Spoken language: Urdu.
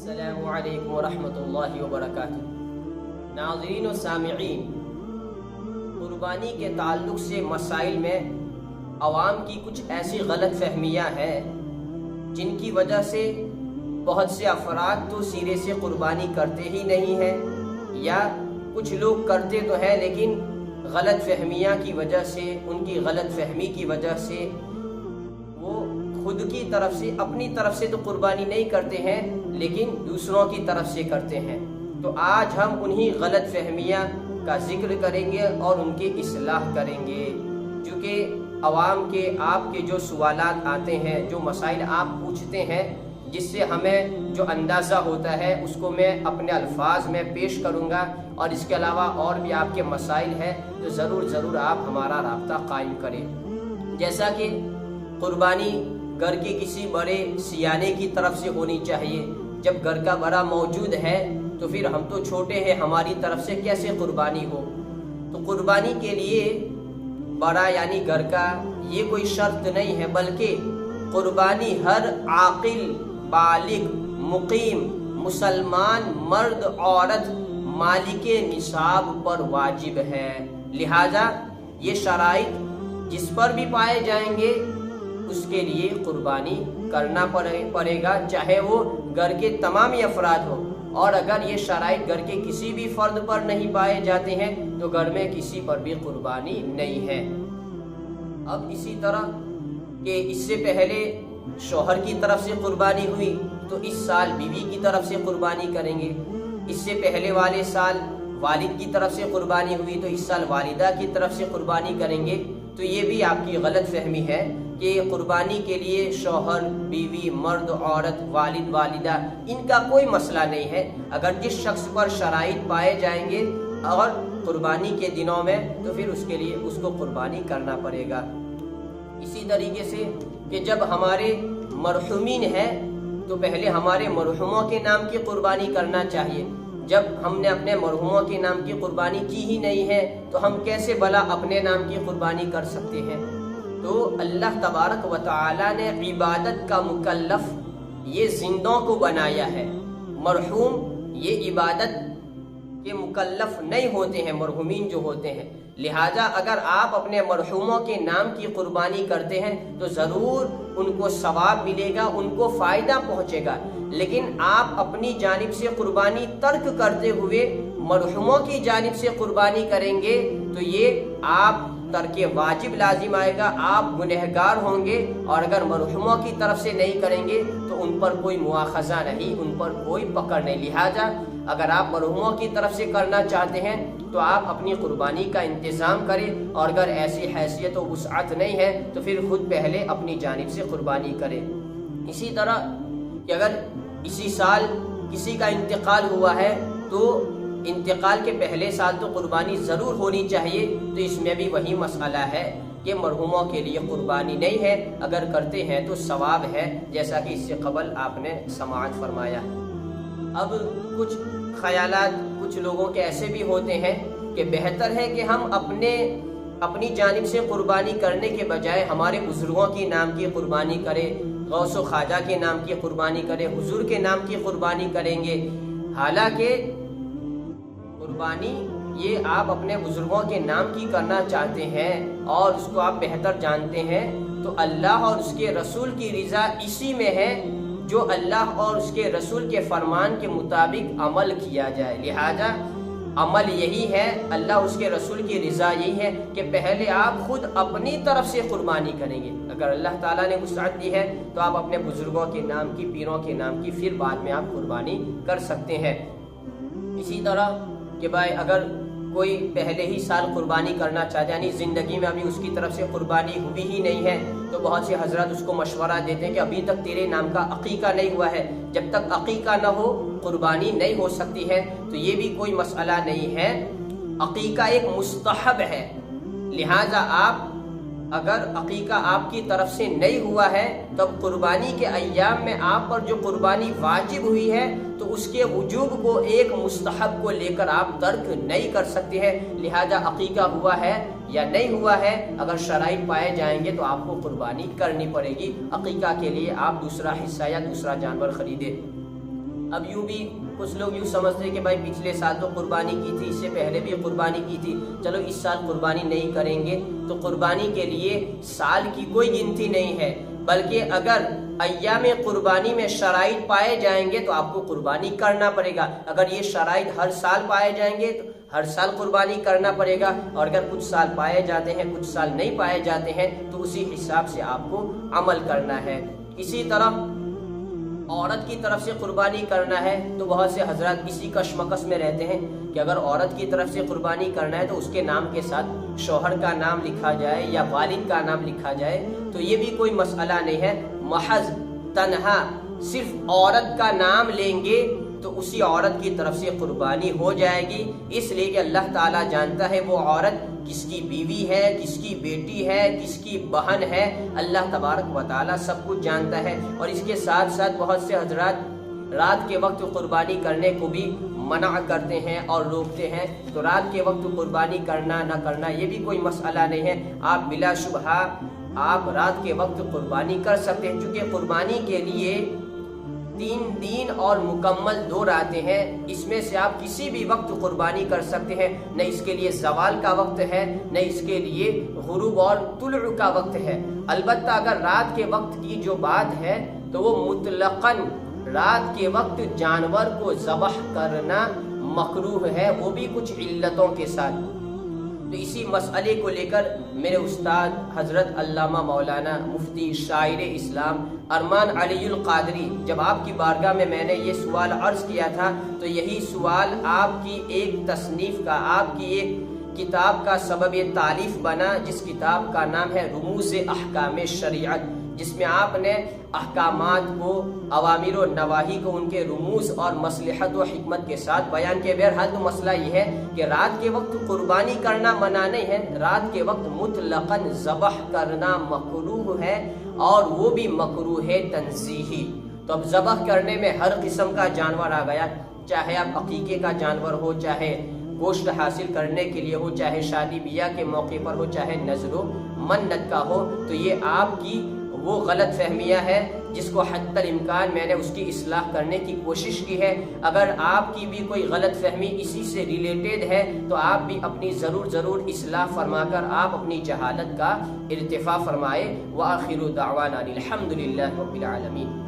السلام علیکم ورحمۃ اللہ وبرکاتہ۔ ناظرین و سامعین، قربانی کے تعلق سے مسائل میں عوام کی کچھ ایسی غلط فہمیاں ہیں جن کی وجہ سے بہت سے افراد تو سرے سے قربانی کرتے ہی نہیں ہیں، یا کچھ لوگ کرتے تو ہیں لیکن غلط فہمیاں کی وجہ سے، ان کی غلط فہمی کی وجہ سے وہ خود کی طرف سے، اپنی طرف سے تو قربانی نہیں کرتے ہیں لیکن دوسروں کی طرف سے کرتے ہیں۔ تو آج ہم انہی غلط فہمیاں کا ذکر کریں گے اور ان کی اصلاح کریں گے، چونکہ عوام کے، آپ کے جو سوالات آتے ہیں، جو مسائل آپ پوچھتے ہیں، جس سے ہمیں جو اندازہ ہوتا ہے اس کو میں اپنے الفاظ میں پیش کروں گا، اور اس کے علاوہ اور بھی آپ کے مسائل ہیں تو ضرور آپ ہمارا رابطہ قائم کریں۔ جیسا کہ قربانی گھر کے کسی بڑے سیانے کی طرف سے ہونی چاہیے، جب گھر کا بڑا موجود ہے تو پھر ہم تو چھوٹے ہیں، ہماری طرف سے کیسے قربانی ہو؟ تو قربانی کے لیے بڑا یعنی گھر کا یہ کوئی شرط نہیں ہے، بلکہ قربانی ہر عاقل، بالغ، مقیم، مسلمان مرد عورت مالک نصاب پر واجب ہے۔ لہذا یہ شرائط جس پر بھی پائے جائیں گے اس کے لیے قربانی کرنا پڑے گا، چاہے وہ گھر کے تمام افراد ہو، اور اگر یہ شرائط گھر کے کسی بھی فرد پر نہیں پائے جاتے ہیں تو گھر میں کسی پر بھی قربانی نہیں ہے۔ اب اسی طرح کہ اس سے پہلے شوہر کی طرف سے قربانی ہوئی تو اس سال بیوی کی طرف سے قربانی کریں گے، اس سے پہلے والے سال والد کی طرف سے قربانی ہوئی تو اس سال والدہ کی طرف سے قربانی کریں گے۔ تو یہ بھی آپ کی غلط فہمی ہے کہ قربانی کے لیے شوہر، بیوی، مرد، عورت، والد، والدہ، ان کا کوئی مسئلہ نہیں ہے۔ اگر جس شخص پر شرائط پائے جائیں گے اور قربانی کے دنوں میں تو پھر اس کے لیے اس کو قربانی کرنا پڑے گا۔ اسی طریقے سے کہ جب ہمارے مرحومین ہیں تو پہلے ہمارے مرحوموں کے نام کی قربانی کرنا چاہیے۔ جب ہم نے اپنے مرحوموں کے نام کی قربانی کی ہی نہیں ہے تو ہم کیسے بھلا اپنے نام کی قربانی کر سکتے ہیں؟ تو اللہ تبارک و تعالی نے عبادت کا مکلف یہ زندوں کو بنایا ہے، مرحوم یہ عبادت کے مکلف نہیں ہوتے ہیں، مرحومین جو ہوتے ہیں۔ لہذا اگر آپ اپنے مرحوموں کے نام کی قربانی کرتے ہیں تو ضرور ان کو ثواب ملے گا، ان کو فائدہ پہنچے گا، لیکن آپ اپنی جانب سے قربانی ترک کرتے ہوئے مرحوموں کی جانب سے قربانی کریں گے تو یہ آپ ترک واجب لازم آئے گا، آپ گنہگار ہوں گے، اور اگر مرحوموں کی طرف سے نہیں کریں گے تو ان پر کوئی مواخذہ نہیں، ان پر کوئی پکڑ نہیں۔ لہذا اگر آپ مرحوموں کی طرف سے کرنا چاہتے ہیں تو آپ اپنی قربانی کا انتظام کریں، اور اگر ایسی حیثیت و وسعت نہیں ہے تو پھر خود پہلے اپنی جانب سے قربانی کریں۔ اسی طرح کہ اگر اسی سال کسی کا انتقال ہوا ہے تو انتقال کے پہلے سال تو قربانی ضرور ہونی چاہیے، تو اس میں بھی وہی مسئلہ ہے کہ مرحوموں کے لیے قربانی نہیں ہے، اگر کرتے ہیں تو ثواب ہے، جیسا کہ اس سے قبل آپ نے سماعت فرمایا۔ اب کچھ خیالات کچھ لوگوں کے ایسے بھی ہوتے ہیں کہ بہتر ہے کہ ہم اپنی جانب سے قربانی کرنے کے بجائے ہمارے بزرگوں کے نام کی قربانی کریں، غوث و خواجہ کے نام کی قربانی کریں، حضور کے نام کی قربانی کریں گے۔ حالانکہ قربانی یہ آپ اپنے بزرگوں کے نام کی کرنا چاہتے ہیں اور اس کو آپ بہتر جانتے ہیں، تو اللہ اور اس کے رسول کی رضا اسی میں ہے جو اللہ اور اس کے رسول کے فرمان کے مطابق عمل کیا جائے۔ لہذا عمل یہی ہے، اللہ اس کے رسول کی رضا یہی ہے کہ پہلے آپ خود اپنی طرف سے قربانی کریں گے۔ اگر اللہ تعالیٰ نے وسعت دی ہے تو آپ اپنے بزرگوں کے نام کی، پیروں کے نام کی، پھر بعد میں آپ قربانی کر سکتے ہیں۔ اسی طرح کہ بھائی اگر کوئی پہلے ہی سال قربانی کرنا چاہتا ہے، یعنی زندگی میں ابھی اس کی طرف سے قربانی ہوئی ہی نہیں ہے، تو بہت سے حضرات اس کو مشورہ دیتے ہیں کہ ابھی تک تیرے نام کا عقیقہ نہیں ہوا ہے، جب تک عقیقہ نہ ہو قربانی نہیں ہو سکتی ہے۔ تو یہ بھی کوئی مسئلہ نہیں ہے، عقیقہ ایک مستحب ہے۔ لہذا آپ اگر عقیقہ آپ کی طرف سے نہیں ہوا ہے تب قربانی کے ایام میں آپ پر جو قربانی واجب ہوئی ہے تو اس کے وجوب کو ایک مستحب کو لے کر آپ ترک نہیں کر سکتے ہیں۔ لہذا عقیقہ ہوا ہے یا نہیں ہوا ہے، اگر شرائط پائے جائیں گے تو آپ کو قربانی کرنی پڑے گی۔ عقیقہ کے لیے آپ دوسرا حصہ یا دوسرا جانور خریدیں۔ اب یوں بھی کچھ لوگ یوں سمجھتے ہیں کہ بھائی پچھلے سال تو قربانی کی تھی، اس سے پہلے بھی قربانی کی تھی، چلو اس سال قربانی نہیں کریں گے۔ تو قربانی کے لیے سال کی کوئی گنتی نہیں ہے، بلکہ اگر ایام قربانی میں شرائط پائے جائیں گے تو آپ کو قربانی کرنا پڑے گا۔ اگر یہ شرائط ہر سال پائے جائیں گے تو ہر سال قربانی کرنا پڑے گا، اور اگر کچھ سال پائے جاتے ہیں کچھ سال نہیں پائے جاتے ہیں تو اسی حساب سے آپ کو عمل کرنا ہے۔ اسی طرح عورت کی طرف سے قربانی کرنا ہے تو بہت سے حضرات اسی کشمکش میں رہتے ہیں کہ اگر عورت کی طرف سے قربانی کرنا ہے تو اس کے نام کے ساتھ شوہر کا نام لکھا جائے یا والد کا نام لکھا جائے، تو یہ بھی کوئی مسئلہ نہیں ہے۔ محض تنہا صرف عورت کا نام لیں گے تو اسی عورت کی طرف سے قربانی ہو جائے گی، اس لیے کہ اللہ تعالیٰ جانتا ہے وہ عورت کس کی بیوی ہے، کس کی بیٹی ہے، کس کی بہن ہے، اللہ تبارک و تعالیٰ سب کچھ جانتا ہے۔ اور اس کے ساتھ ساتھ بہت سے حضرات رات کے وقت قربانی کرنے کو بھی منع کرتے ہیں اور روکتے ہیں، تو رات کے وقت قربانی کرنا نہ کرنا یہ بھی کوئی مسئلہ نہیں ہے۔ آپ بلا شبہ آپ رات کے وقت قربانی کر سکتے ہیں، چونکہ قربانی کے لیے 3 دن اور مکمل 2 راتیں ہیں، اس میں سے آپ کسی بھی وقت قربانی کر سکتے ہیں، نہ اس کے لیے زوال کا وقت ہے نہ اس کے لیے غروب اور طلوع کا وقت ہے۔ البتہ اگر رات کے وقت کی جو بات ہے تو وہ مطلقاً رات کے وقت جانور کو ذبح کرنا مکروہ ہے، وہ بھی کچھ علتوں کے ساتھ۔ تو اسی مسئلے کو لے کر میرے استاد حضرت علامہ مولانا مفتی شاعر اسلام ارمان علی القادری، جب آپ کی بارگاہ میں نے یہ سوال عرض کیا تھا تو یہی سوال آپ کی ایک تصنیف کا، آپ کی ایک کتاب کا سبب تالیف بنا، جس کتاب کا نام ہے رموز احکام شریعت، جس میں آپ نے احکامات کو، اوامر و نواہی کو ان کے رموز اور مصلحت و حکمت کے ساتھ بیان کیا۔ بہرحال تو مسئلہ یہ ہے کہ رات کے وقت قربانی کرنا منع نہیں ہے، رات کے وقت مطلقاً ذبح کرنا مکروہ ہے، اور وہ بھی مکروہ تنزیہی۔ تو اب ذبح کرنے میں ہر قسم کا جانور آ گیا، چاہے آپ عقیقے کا جانور ہو، چاہے گوشت حاصل کرنے کے لیے ہو، چاہے شادی بیاہ کے موقع پر ہو، چاہے نذر و منت کا ہو، تو یہ آپ کی وہ غلط فہمیاں ہے جس کو حتی الامکان میں نے اس کی اصلاح کرنے کی کوشش کی ہے۔ اگر آپ کی بھی کوئی غلط فہمی اسی سے ریلیٹڈ ہے تو آپ بھی اپنی ضرور اصلاح فرما کر آپ اپنی جہالت کا ارتفاع فرمائے۔ وآخر دعوانا الحمدللہ رب العالمین۔